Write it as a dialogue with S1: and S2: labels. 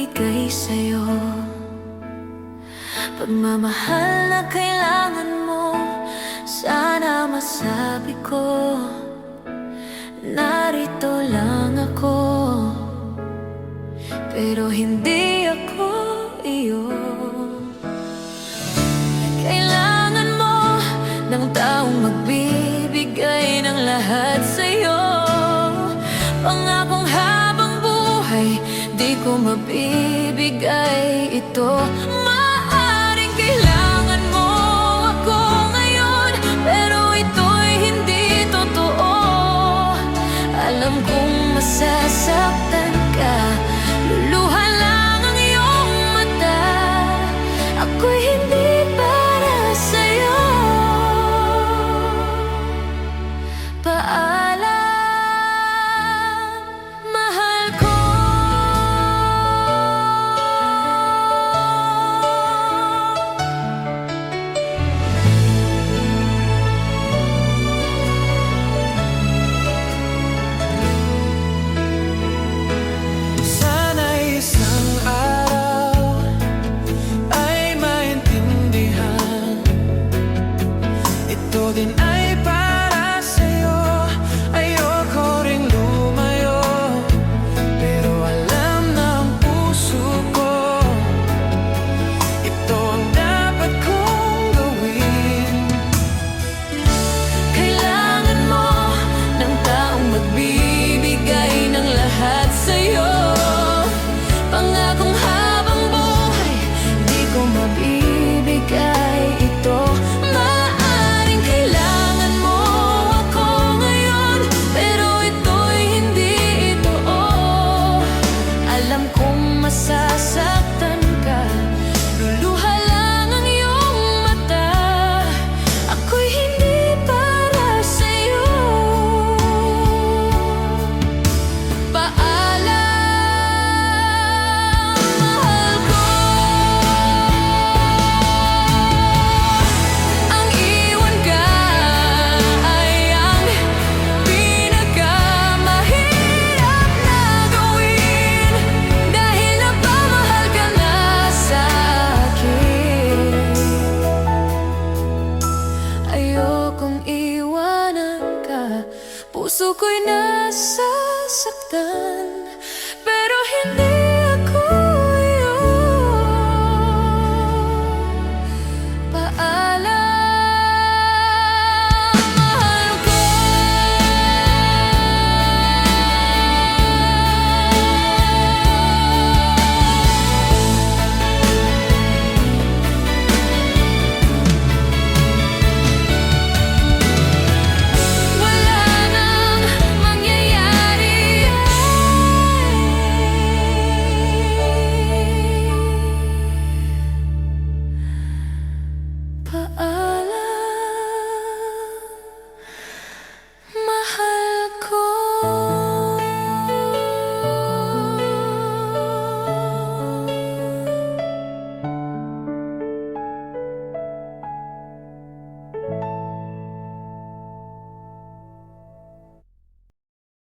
S1: ibigay sa'yo. Pagmamahal na kailangan mo, sana masabi ko, narito lang ako. Pero hindi ako iyo. Kailangan mo ng taong magbibigay ng lahat sa'yo. Pangakong habang buhay, di ko mabibigay ito. Maaring kailangan mo ako ngayon, pero ito'y hindi totoo. Alam kong masasaktan ka, luluha lang ang iyong mata. Ako'y hindi para sa'yo. Paalam, mahal ko.
S2: Sana isang araw ay maintindihan, ito din ay para sa'yo. Ayoko ring lumayo, pero alam ng puso ko, ito ang dapat kong gawin.
S1: Kailangan mo ng taong magbibigay ng lahat sa'yo. Pangakong habang buhay, di ko mabibigay ito. Maaring kailangan mo ako ngayon, pero ito'y hindi totoo. Alam kong masasaktan ka, luluha lang ang iyong mata. Ako'y hindi para sa'yo. Paalam, mahal ko. Ang iwan ka ay ang pinakamahirap na gawin, dahil napamahal ka na sa'kin. Ayokong iwanan ka, puso ko'y nasasaktan, pero hindi